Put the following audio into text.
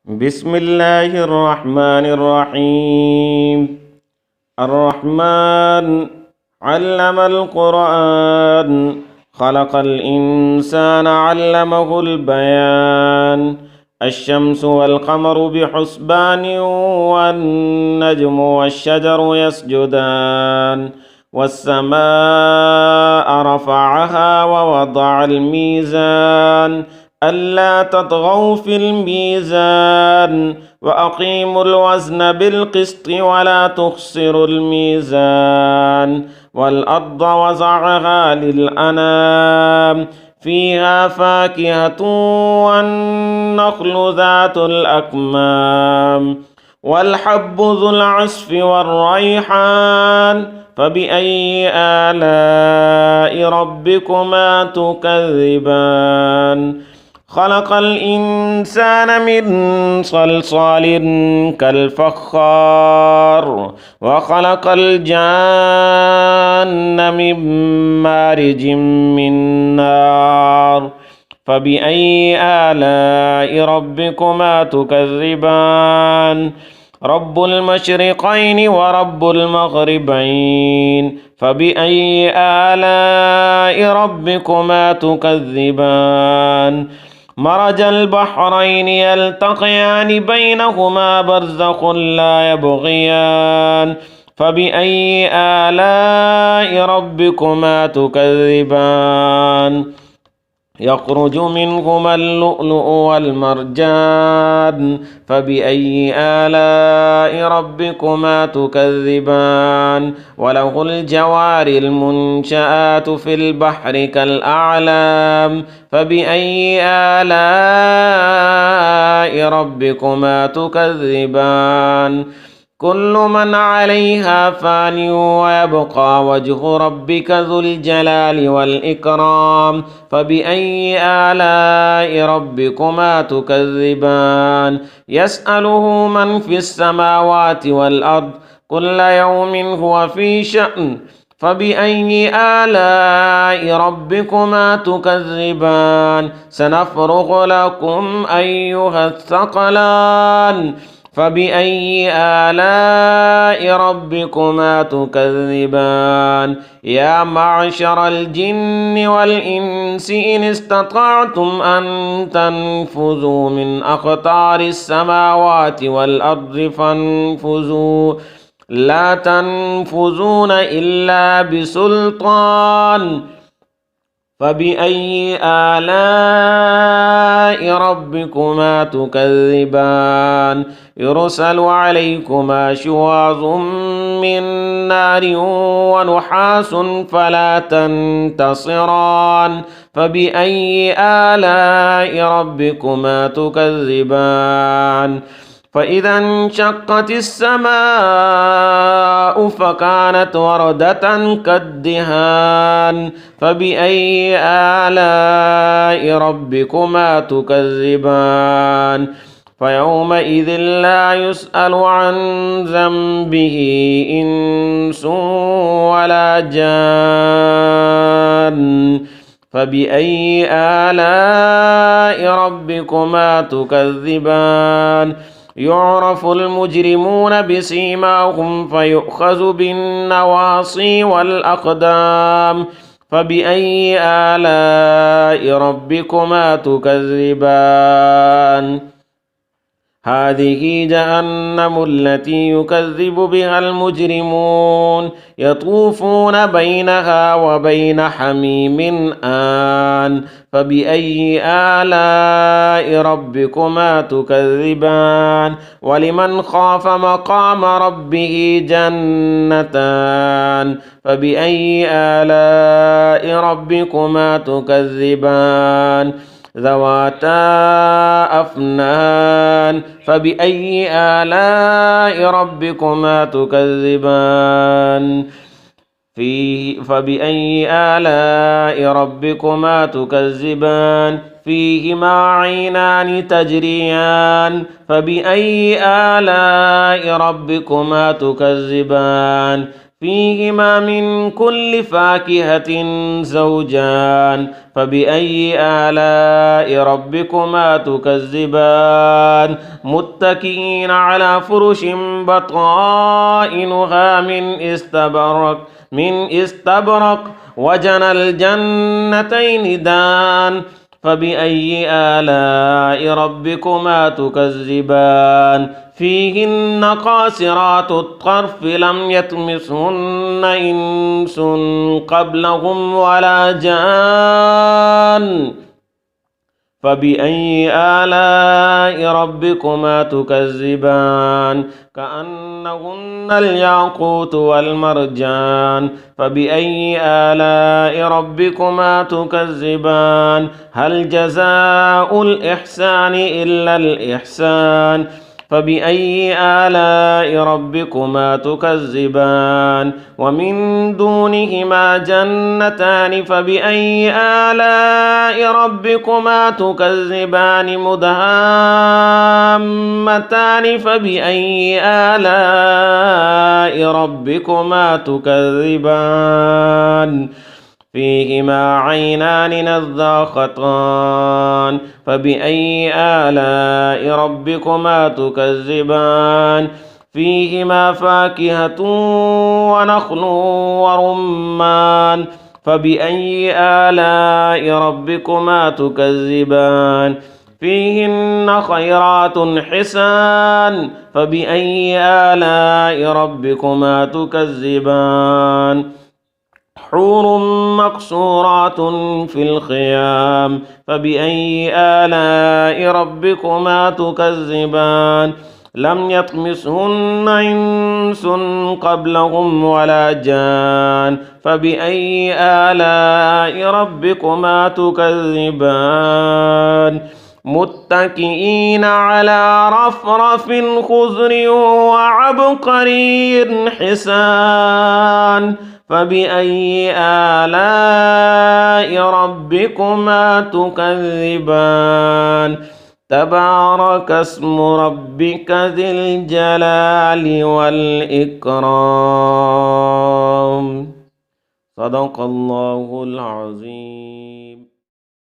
بسم الله الرحمن الرحيم. الرحمن علم القرآن، خلق الإنسان علمه البيان. الشمس والقمر بحسبان، والنجم والشجر يسجدان. والسماء رفعها ووضع الميزان، ألا تطغوا في الميزان، وأقيموا الوزن بالقسط ولا تخسروا الميزان. والأرض وضعها للأنام، فيها فاكهة والنخل ذات الأكمام، والحب ذو العصف والريحان. فبأي آلاء ربكما تكذبان؟ خلق الإنسان من صلصال كالفخار، وخلق الجان من مارج من نار. فبأي آلاء ربكما تكذبان؟ رب المشرقين ورب المغربين، فبأي آلاء ربكما تكذبان؟ مرج البحرين يلتقيان، بينهما برزخ لا يبغيان. فبأي آلاء ربكما تكذبان؟ يخرج منهما اللؤلؤ والمرجان. فبأي آلاء ربكما تكذبان؟ وله الجوار المنشآت في البحر كالأعلام. فبأي آلاء ربكما تكذبان؟ كل من عليها فان، ويبقى وجه ربك ذو الجلال والإكرام. فبأي آلاء ربكما تكذبان؟ يسأله من في السماوات والأرض، كل يوم هو في شأن. فبأي آلاء ربكما تكذبان؟ سنفرغ لكم أيها الثقلان. فبأي آلاء ربكما تكذبان؟ يا معشر الجن والإنس، إن استطعتم أن تنفذوا من أقطار السماوات والأرض فانفذوا، لا تنفذون إلا بسلطان. فبأي آلاء ربكما تكذبان؟ يرسل عليكما شواظ من نار ونحاس فلا تنتصران. فبأي آلاء ربكما تكذبان؟ فإذا انشقت السماء فكانت وردة كالدهان. فبأي آلاء ربكما تكذبان؟ فيومئذ لا يسأل عن ذنبه إنس ولا جان. فبأي آلاء ربكما تكذبان؟ يعرف المجرمون بسيماهم، فيؤخذ بالنواصي والأقدام. فبأي آلاء ربكما تكذبان؟ هذه جهنم التي يكذب بها المجرمون، يطوفون بينها وبين حميم آن. فبأي آلاء ربكما تكذبان؟ ولمن خاف مقام ربه جنتان. فبأي آلاء ربكما تكذبان؟ ذواتا أفنان. فبأي آلاء ربكما تكذبان؟ فبأي آلاء ربكما تكذبان؟ فيهما عينان تجريان. فبأي آلاء ربكما تكذبان؟ فيهما من كل فاكهة زوجان فبأي آلاء ربكما تكذبان متكئين على فرش بطائنها من استبرق وجنى الجنتين دان فبأي آلاء ربكما تكذبان فيهن قاصرات الطرف لم يطمثهن إنس قبلهم ولا جان فبأي آلاء ربكما تكذبان كأنهن الياقوت والمرجان فبأي آلاء ربكما تكذبان هل جزاء الإحسان إلا الإحسان فبأي آلاء ربكما تكذبان ومن دونهما جنتان فبأي آلاء ربكما تكذبان مدهامتان فبأي آلاء ربكما تكذبان فيهما عينان نضاختان فبأي آلاء ربكما تكذبان فيهما فاكهة ونخل ورمان فبأي آلاء ربكما تكذبان فيهن خيرات حسان فبأي آلاء ربكما تكذبان حور مقصورات في الخيام فبأي آلاء ربكما تكذبان لم يطمثهن إنس قبلهم ولا جان فبأي آلاء ربكما تكذبان متكئين على رفرف خضر وعبقري حسان فبأي آلاء ربكما تكذبان تبارك اسم ربك ذي الجلال والإكرام صدق الله العظيم.